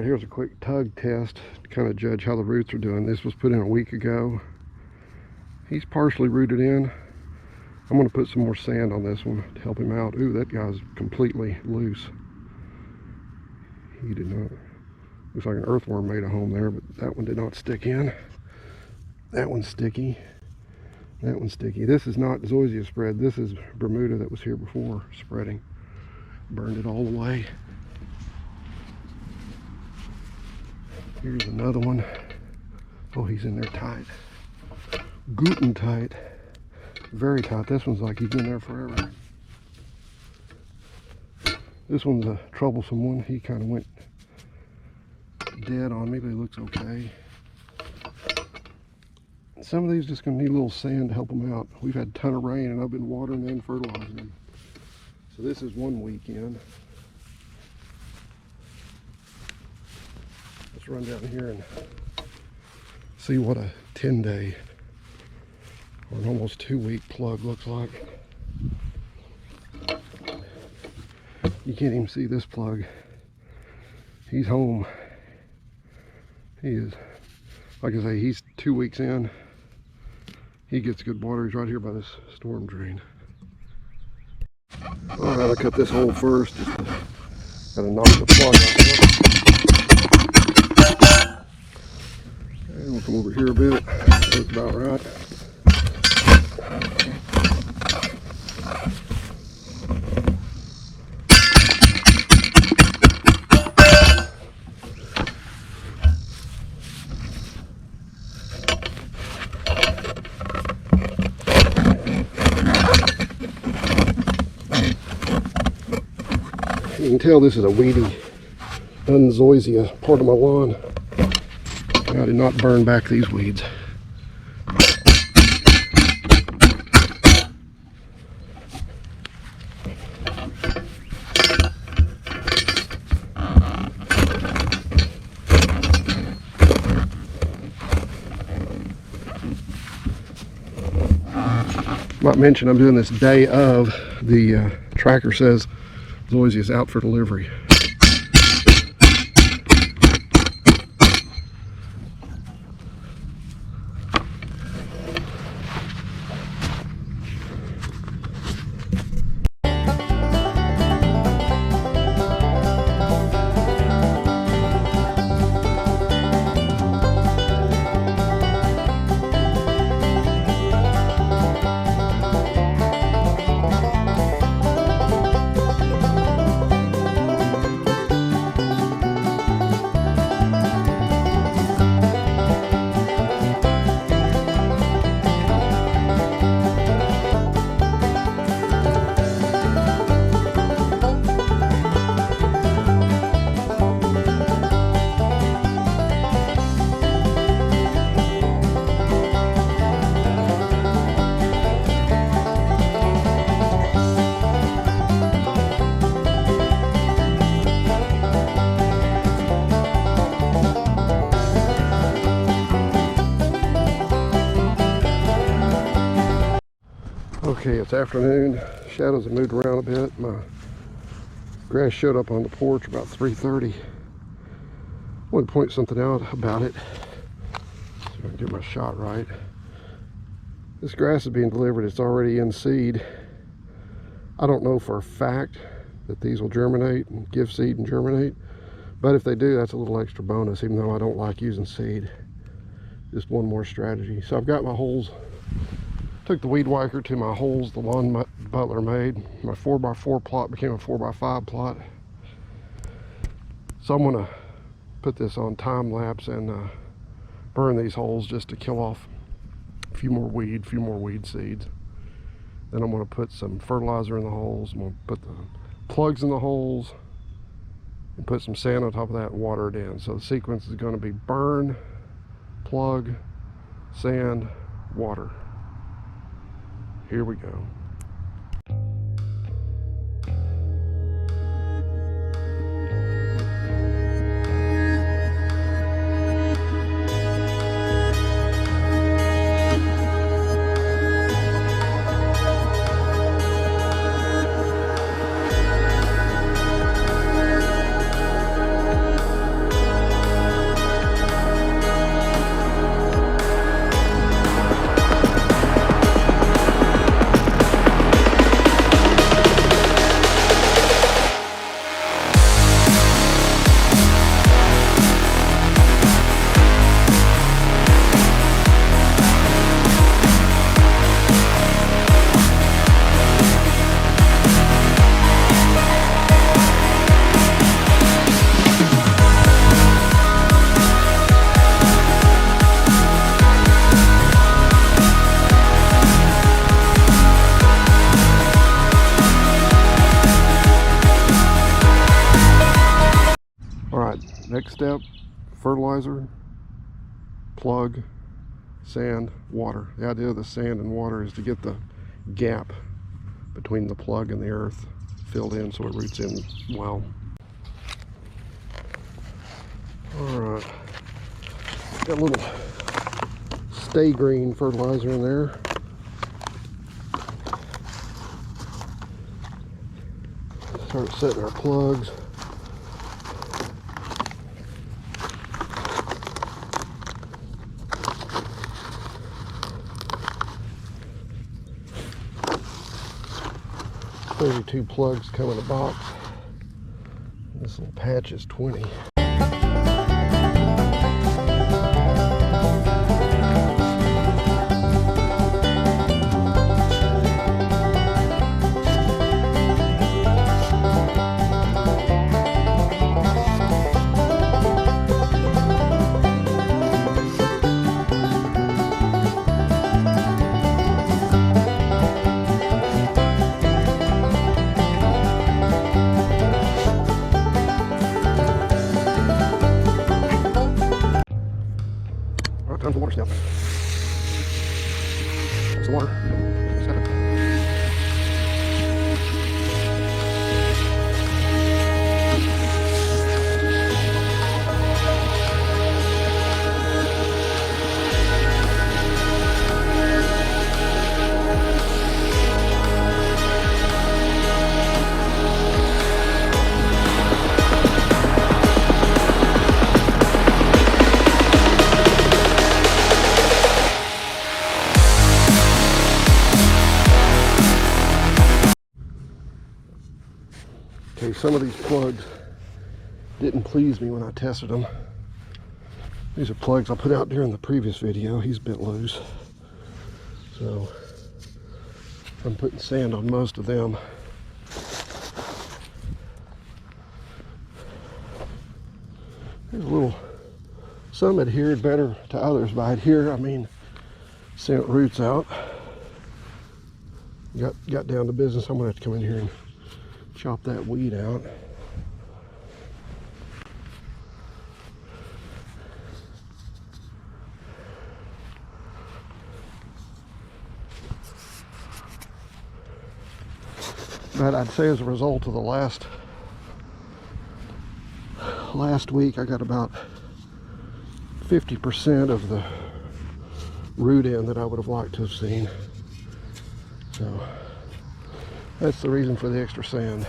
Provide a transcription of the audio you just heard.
here's a quick tug test to kind of judge how the roots are doing. This was put in a week ago. He's partially rooted in. I'm going to put some more sand on this one to help him out. Ooh, that guy's completely loose. He did not. Looks like an earthworm made a home there, but that one did not stick in. That one's sticky. That one's sticky. This is not Zoysia spread. This is Bermuda that was here before spreading. Burned it all away. Here's another one. Oh, he's in there tight. Guten tight. Very tight. This one's like he's been there forever. This one's a troublesome one. He kind of went dead on me, but he looks okay. Some of these just gonna need a little sand to help them out. We've had a ton of rain and I've been watering and fertilizing them. So this is one weekend. Let's run down here and see what a 10-day or an almost 2-week plug looks like. You can't even see this plug. He's home. He is, like I say, he's 2 weeks in. He gets good water. He's right here by this storm drain. All right, I'll cut this hole first. Gotta knock the plug out. And we'll come over here a bit. That's about right. You can tell this is a weedy, un-Zoysia part of my lawn. I did not burn back these weeds. Might mention I'm doing this day of. The tracker says Zoysia is out for delivery. Okay, it's afternoon. Shadows have moved around a bit. My grass showed up on the porch about 3:30. I want to point something out about it so I can get my shot right. This grass is being delivered. It's already in seed. I don't know for a fact that these will germinate and give seed and germinate, but if they do, that's a little extra bonus, even though I don't like using seed. Just one more strategy. So I've got my holes. Took the weed whacker to my holes the lawn Butler made. My 4x4 plot became a 4x5 plot. So I'm gonna put this on time lapse and burn these holes just to kill off a few more weed seeds. Then I'm gonna put some fertilizer in the holes. I'm gonna put the plugs in the holes and put some sand on top of that and water it in. So the sequence is gonna be burn, plug, sand, water. Here we go. Next step, fertilizer, plug, sand, water. The idea of the sand and water is to get the gap between the plug and the earth filled in so it roots in well. Alright, got a little Sta-Green fertilizer in there. Start setting our plugs. Two plugs come in a box. This little patch is 20. Time for water step. That's the water. Step it. Okay, some of these plugs didn't please me when I tested them. These are plugs I put out during the previous video. He's a bit loose. So I'm putting sand on most of them. There's a little, some adhered better to others. By adhere, I mean sent roots out. Got down to business. I'm gonna have to come in here and chop that weed out. But I'd say as a result of the last week, I got about 50% of the root in that I would have liked to have seen. So that's the reason for the extra sand.